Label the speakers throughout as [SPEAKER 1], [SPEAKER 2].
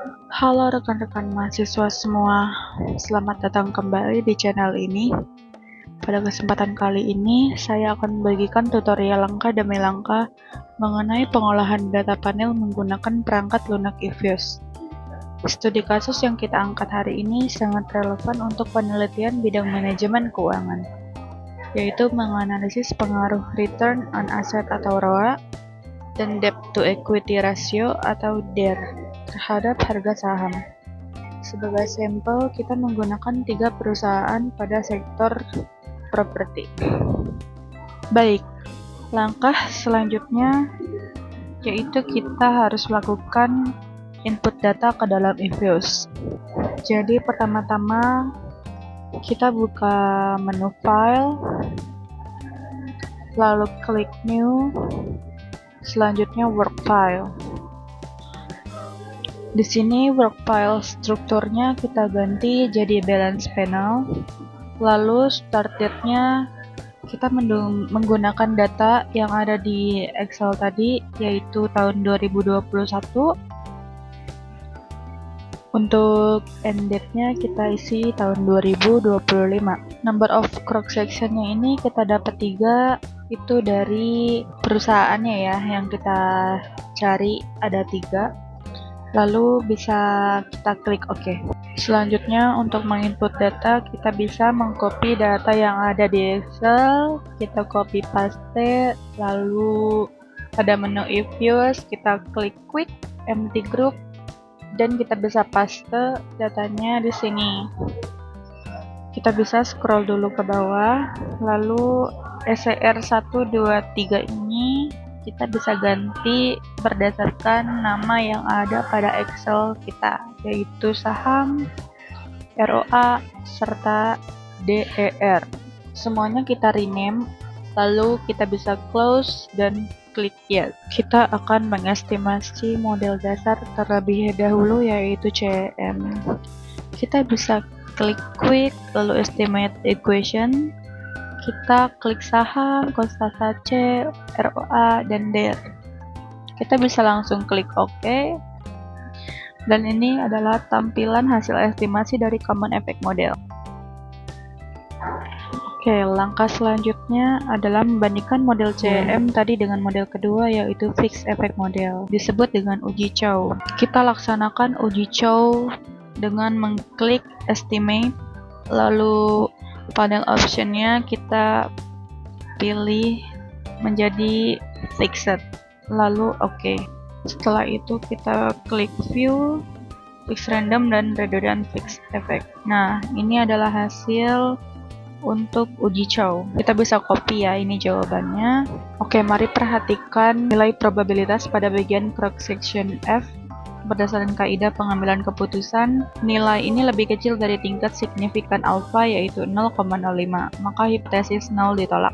[SPEAKER 1] Halo rekan-rekan mahasiswa semua, selamat datang kembali di channel ini. Pada kesempatan kali ini, saya akan membagikan tutorial langkah demi langkah mengenai pengolahan data panel menggunakan perangkat Lunak EViews. Studi kasus yang kita angkat hari ini sangat relevan untuk penelitian bidang manajemen keuangan, yaitu menganalisis pengaruh return on asset atau ROA dan debt to equity ratio atau DER terhadap harga saham. Sebagai sampel, kita menggunakan 3 perusahaan pada sektor properti. Baik, langkah selanjutnya yaitu kita harus melakukan input data ke dalam EViews. Jadi pertama-tama kita buka menu file, lalu klik new, selanjutnya work file. Di sini work file strukturnya kita ganti jadi balance panel. Lalu start date-nya kita menggunakan data yang ada di Excel tadi, yaitu tahun 2021. Untuk end date-nya kita isi tahun 2025. Number of cross section-nya ini kita dapat 3, itu dari perusahaannya ya, yang kita cari ada 3. Lalu bisa kita klik OK. Selanjutnya untuk menginput data, kita bisa mengcopy data yang ada di Excel, kita copy paste, lalu ada menu EViews, kita klik quick empty group, dan kita bisa paste datanya di sini. Kita bisa scroll dulu ke bawah, lalu SCR 123 ini kita bisa ganti berdasarkan nama yang ada pada Excel kita, yaitu saham, ROA, serta DER. Semuanya kita rename, lalu kita bisa close dan klik yes. Kita akan mengestimasi model dasar terlebih dahulu, yaitu CEM. Kita bisa klik quick, lalu estimate equation. Kita klik saham, konstanta C, ROA, dan DER. Kita bisa langsung klik OK. Dan ini adalah tampilan hasil estimasi dari Common Effect Model. Oke, langkah selanjutnya adalah membandingkan model CEM tadi dengan model kedua, yaitu Fixed Effect Model. Disebut dengan uji Chow. Kita laksanakan uji Chow dengan mengklik Estimate, lalu panel optionnya kita pilih menjadi fixed, lalu OK. Setelah itu kita klik view, fix random, dan redundant fixed effect. Nah, ini adalah hasil untuk uji Chow. Kita bisa copy ya, ini jawabannya. Oke, mari perhatikan nilai probabilitas pada bagian cross section F. Berdasarkan kaidah pengambilan keputusan, nilai ini lebih kecil dari tingkat signifikan alfa, yaitu 0,05, maka hipotesis 0 ditolak.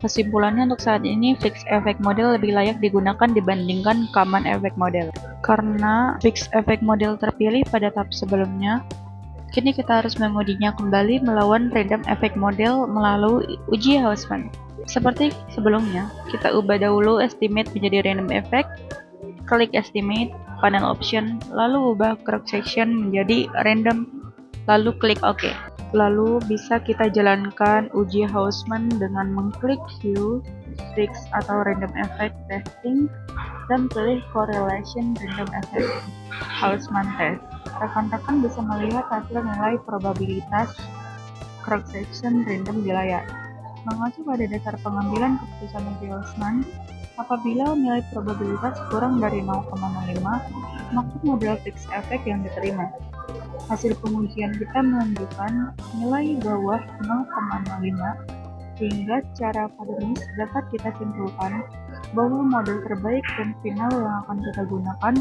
[SPEAKER 1] Kesimpulannya untuk saat ini, Fixed Effect Model lebih layak digunakan dibandingkan Common Effect Model. Karena Fixed Effect Model terpilih pada tahap sebelumnya, kini kita harus mengujinya kembali melawan Random Effect Model melalui uji Hausman. Seperti sebelumnya, kita ubah dahulu Estimate menjadi Random Effect, klik Estimate, panel option, lalu ubah cross section menjadi random, lalu klik OK. Lalu bisa kita jalankan uji Hausman dengan mengklik View, Fix atau Random Effect Testing, dan pilih Correlation Random Effect Hausman Test. Rekan-rekan bisa melihat hasil nilai probabilitas cross section random di layar. Mengacu pada dasar pengambilan keputusan uji Hausman, apabila nilai probabilitas kurang dari 0,05, maka model fixed effect yang diterima. Hasil pengujian kita menunjukkan nilai bawah 0,05, sehingga secara akademis dapat kita simpulkan bahwa model terbaik dan final yang akan kita gunakan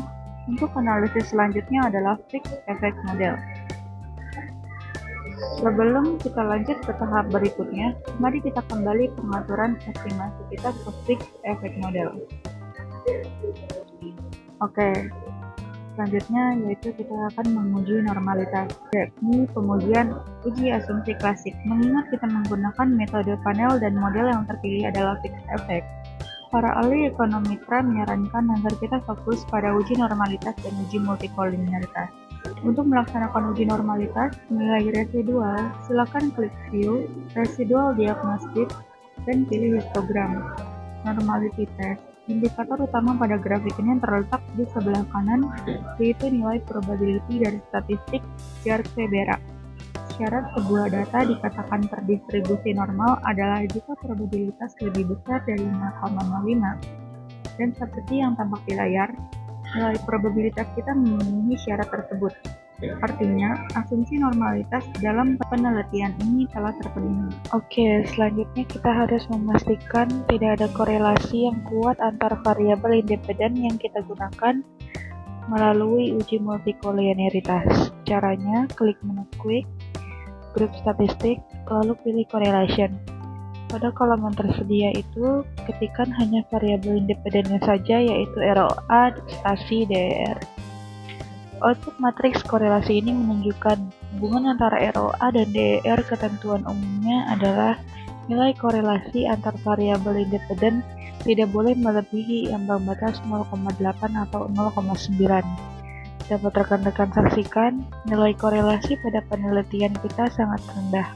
[SPEAKER 1] untuk analisis selanjutnya adalah fixed effect model. Sebelum kita lanjut ke tahap berikutnya, mari kita kembali pengaturan estimasi kita ke Fixed Effect Model. Oke, selanjutnya yaitu kita akan menguji normalitas, yakni pengujian uji asumsi klasik. Mengingat kita menggunakan metode panel dan model yang terpilih adalah Fixed Effect, Para ahli ekonometra menyarankan agar kita fokus pada uji normalitas dan uji multikolinearitas. Untuk melaksanakan uji normalitas nilai residual, silakan klik View, Residual Diagnostic, dan pilih histogram. Normality test. Indikator utama pada grafik ini terletak di sebelah kanan, yaitu nilai probability dari statistik Pierce-Vera. Syarat sebuah data dikatakan terdistribusi normal adalah jika probabilitas lebih besar dari 0,05. Dan seperti yang tampak di layar, nilai probabilitas kita memenuhi syarat tersebut. Artinya, asumsi normalitas dalam penelitian ini telah terpenuhi. Oke, selanjutnya kita harus memastikan tidak ada korelasi yang kuat antar variabel independen yang kita gunakan melalui uji multikolinearitas. Caranya, klik menu Quick, Group Statistik, lalu pilih Correlation. Pada kolom yang tersedia itu, ketikkan hanya variabel independennya saja, yaitu ROA, stasi, DER. Output matriks korelasi ini menunjukkan hubungan antara ROA dan DER. Ketentuan umumnya adalah nilai korelasi antar variabel independen tidak boleh melebihi ambang batas 0,8 atau 0,9. Dapat rekan-rekan saksikan, nilai korelasi pada penelitian kita sangat rendah.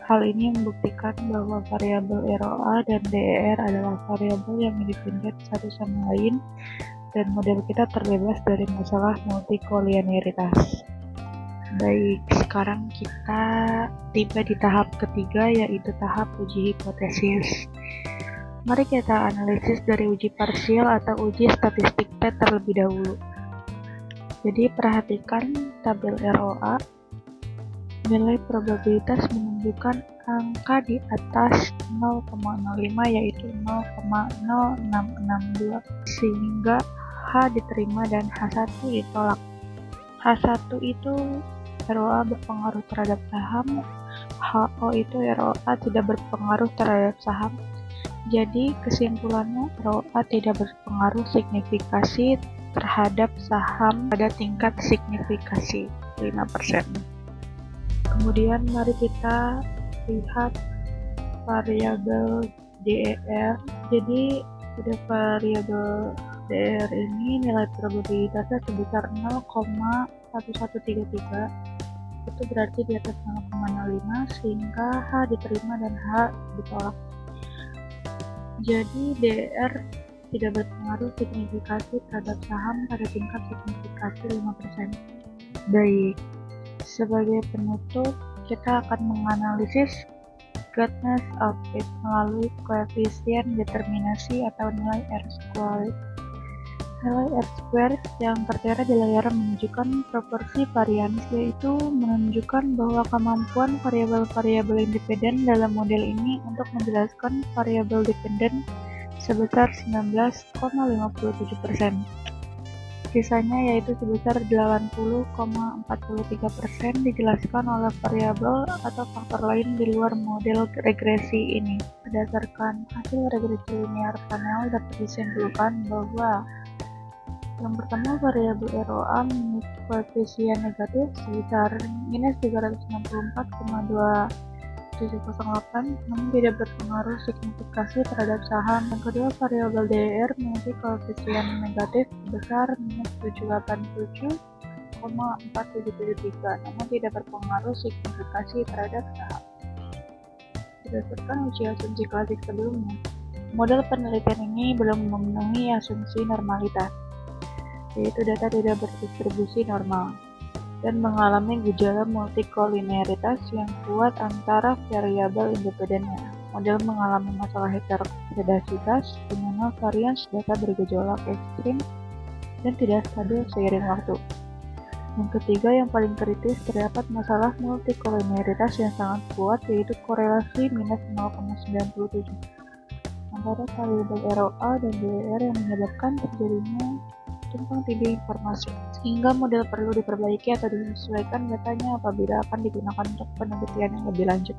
[SPEAKER 1] Hal ini membuktikan bahwa variabel ROA dan DER adalah variabel yang independen satu sama lain, dan model kita terbebas dari masalah multikolinearitas. Baik, sekarang kita tiba di tahap ketiga, yaitu tahap uji hipotesis. Mari kita analisis dari uji parsial atau uji statistik T terlebih dahulu. Jadi perhatikan tabel ROA, nilai probabilitas menunjukkan angka di atas 0,05 yaitu 0,0662 sehingga H diterima dan H1 ditolak. H1 itu ROA berpengaruh terhadap saham, HO itu ROA tidak berpengaruh terhadap saham. Jadi kesimpulannya ROA tidak berpengaruh signifikasi terhadap saham pada tingkat signifikasi 5%. Kemudian mari kita lihat variabel DER. Jadi pada variabel DER ini nilai probabilitasnya sebesar 0,1133. Itu berarti di atas 0,05 sehingga H diterima dan H ditolak. Jadi DER tidak berpengaruh signifikasi terhadap saham pada tingkat signifikasi 5%. Baik, sebagai penutup kita akan menganalisis goodness of fit melalui koefisien determinasi atau nilai R-squared. Nilai R-squared yang tertera di layar menunjukkan proporsi varians, yaitu menunjukkan bahwa kemampuan variabel-variabel independen dalam model ini untuk menjelaskan variabel dependen sebesar 19,57%. Sisanya yaitu sebesar 80,43% dijelaskan oleh variabel atau faktor lain di luar model regresi ini. Berdasarkan hasil regresi linear panel dapat disimpulkan bahwa yang pertama, variabel ROA memiliki koefisien negatif sebesar minus 364,2708, namun tidak berpengaruh signifikasi terhadap saham. Yang kedua, variabel DER memiliki koefisien negatif sebesar minus 787,4773, namun tidak berpengaruh signifikasi terhadap saham. Berdasarkan uji asumsi klasik sebelumnya, model penelitian ini belum memenuhi asumsi normalitas, yaitu data tidak berdistribusi normal, dan mengalami gejala multikolinearitas yang kuat antara variabel independennya. Model mengalami masalah heterogeneisitas, di mana varians data bergejolak ekstrim dan tidak stabil seiring waktu. Yang ketiga, yang paling kritis, terdapat masalah multikolinearitas yang sangat kuat, yaitu korelasi minus 0,97 antara variabel ROA dan DER yang menyebabkan terjadinya tumpang tindih informasi, sehingga model perlu diperbaiki atau disesuaikan datanya apabila akan digunakan untuk penelitian yang lebih lanjut.